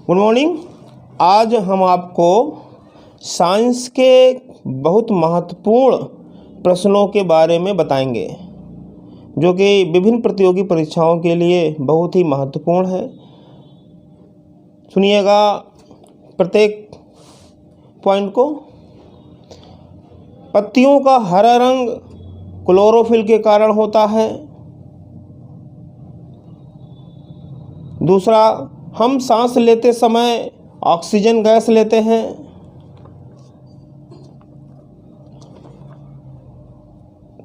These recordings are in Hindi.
Good morning. आज हम आपको साइंस के बहुत महत्वपूर्ण प्रश्नों के बारे में बताएंगे जो कि विभिन्न प्रतियोगी परीक्षाओं के लिए बहुत ही महत्वपूर्ण है। सुनिएगा प्रत्येक पॉइंट को। पत्तियों का हरा रंग क्लोरोफिल के कारण होता है। दूसरा, हम सांस लेते समय ऑक्सीजन गैस लेते हैं।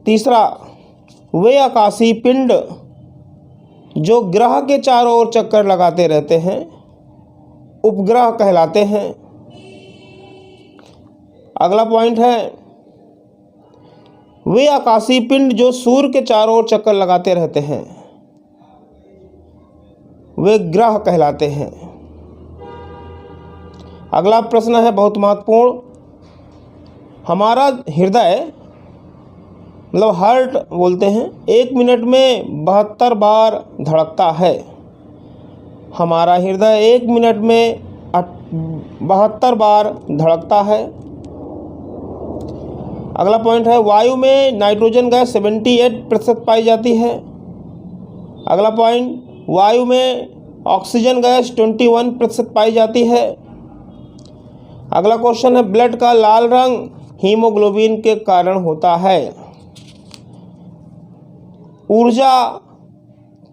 तीसरा, वे आकाशीय पिंड जो ग्रह के चारों ओर चक्कर लगाते रहते हैं उपग्रह कहलाते हैं। अगला पॉइंट है, वे आकाशीय पिंड जो सूर्य के चारों ओर चक्कर लगाते रहते हैं वे ग्रह कहलाते हैं। अगला प्रश्न है बहुत महत्वपूर्ण, हमारा हृदय मतलब हार्ट बोलते हैं 1 मिनट में 72 बार धड़कता है। हमारा हृदय 1 मिनट में 72 बार धड़कता है। अगला पॉइंट है, वायु में नाइट्रोजन गैस 78% पाई जाती है। अगला पॉइंट, वायु में ऑक्सीजन गैस 21% पाई जाती है। अगला क्वेश्चन है, ब्लड का लाल रंग हीमोग्लोबिन के कारण होता है। ऊर्जा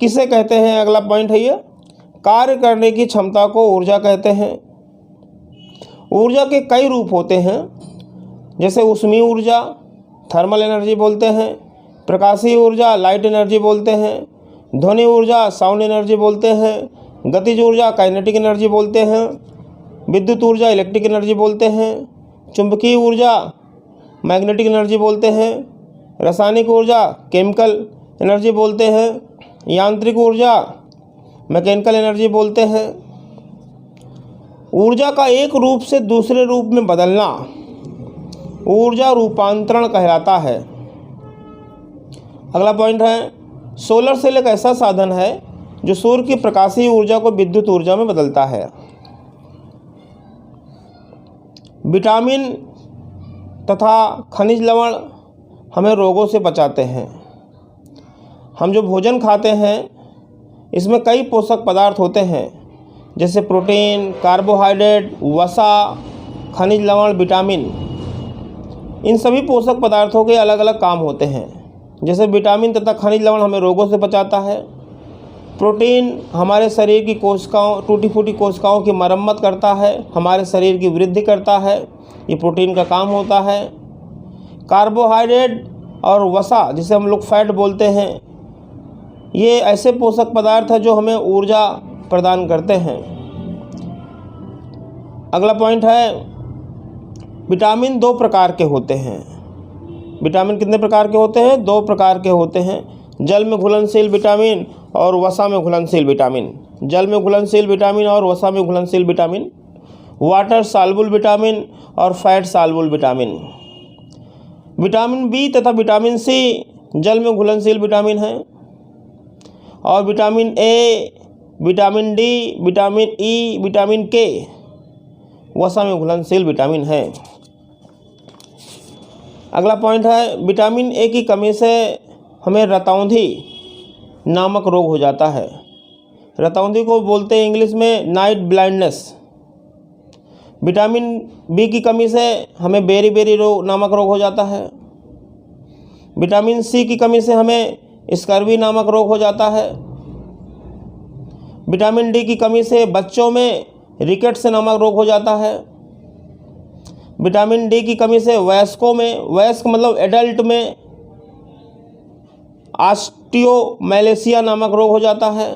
किसे कहते हैं? अगला पॉइंट है ये, कार्य करने की क्षमता को ऊर्जा कहते हैं। ऊर्जा के कई रूप होते हैं, जैसे ऊष्मीय ऊर्जा थर्मल एनर्जी बोलते हैं, प्रकाशीय ऊर्जा लाइट एनर्जी बोलते हैं, ध्वनि ऊर्जा साउंड एनर्जी बोलते हैं, गतिज ऊर्जा काइनेटिक एनर्जी बोलते हैं, विद्युत ऊर्जा इलेक्ट्रिक एनर्जी बोलते हैं, चुंबकीय ऊर्जा मैग्नेटिक एनर्जी बोलते हैं, रासायनिक ऊर्जा केमिकल एनर्जी बोलते हैं, यांत्रिक ऊर्जा मैकेनिकल एनर्जी बोलते हैं। ऊर्जा का एक रूप से दूसरे रूप में बदलना ऊर्जा रूपांतरण कहलाता है। अगला पॉइंट है, सोलर सेल एक ऐसा साधन है जो सूर्य की प्रकाशीय ऊर्जा को विद्युत ऊर्जा में बदलता है। विटामिन तथा खनिज लवण हमें रोगों से बचाते हैं। हम जो भोजन खाते हैं इसमें कई पोषक पदार्थ होते हैं, जैसे प्रोटीन, कार्बोहाइड्रेट, वसा, खनिज लवण, विटामिन। इन सभी पोषक पदार्थों के अलग अलग काम होते हैं। जैसे विटामिन तथा खनिज लवण हमें रोगों से बचाता है। प्रोटीन हमारे शरीर की कोशिकाओं, टूटी फूटी कोशिकाओं की मरम्मत करता है, हमारे शरीर की वृद्धि करता है, ये प्रोटीन का काम होता है। कार्बोहाइड्रेट और वसा, जिसे हम लोग फैट बोलते हैं, ये ऐसे पोषक पदार्थ हैं जो हमें ऊर्जा प्रदान करते हैं। अगला पॉइंट है, विटामिन 2 प्रकार के होते हैं। विटामिन कितने प्रकार के होते हैं? 2 प्रकार के होते हैं, जल में घुलनशील विटामिन और वसा में घुलनशील विटामिन। जल में घुलनशील विटामिन और वसा में घुलनशील विटामिन, वाटर सॉल्युबल विटामिन और fat soluble vitamin. Vitamin B तथा विटामिन सी जल में घुलनशील विटामिन हैं और vitamin A, vitamin D, vitamin E, vitamin K वसा में घुलनशील विटामिन है। अगला पॉइंट है, विटामिन ए की कमी से हमें रतौंधी नामक रोग हो जाता है। रतौंधी को बोलते हैं इंग्लिश में नाइट ब्लाइंडनेस। विटामिन बी की कमी से हमें बेरी रोग नामक रोग हो जाता है। विटामिन सी की कमी से हमें स्कर्वी नामक रोग हो जाता है। विटामिन डी की कमी से बच्चों में रिकेट्स नामक रोग हो जाता है। विटामिन डी की कमी से वयस्कों में, वयस्क मतलब एडल्ट में, ऑस्टियोमैलेशिया नामक रोग हो जाता है।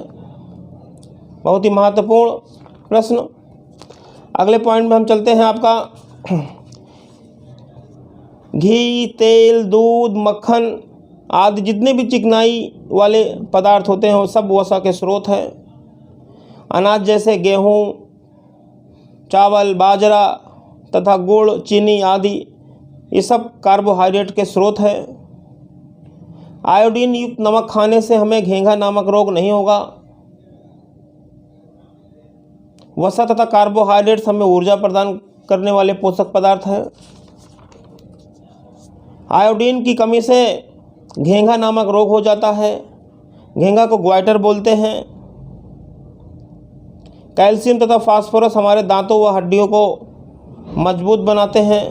बहुत ही महत्वपूर्ण प्रश्न। अगले पॉइंट में हम चलते हैं आपका घी, तेल, दूध, मक्खन आदि जितने भी चिकनाई वाले पदार्थ होते हैं वो सब वसा के स्रोत हैं। अनाज जैसे गेहूँ, चावल, बाजरा तथा गुड़, चीनी आदि ये सब कार्बोहाइड्रेट के स्रोत हैं। आयोडीन युक्त नमक खाने से हमें घेंघा नामक रोग नहीं होगा। वसा तथा कार्बोहाइड्रेट्स हमें ऊर्जा प्रदान करने वाले पोषक पदार्थ हैं। आयोडीन की कमी से घेंघा नामक रोग हो जाता है, घेंघा को ग्वाइटर बोलते हैं। कैल्शियम तथा फास्फोरस हमारे दांतों व हड्डियों को मजबूत बनाते हैं।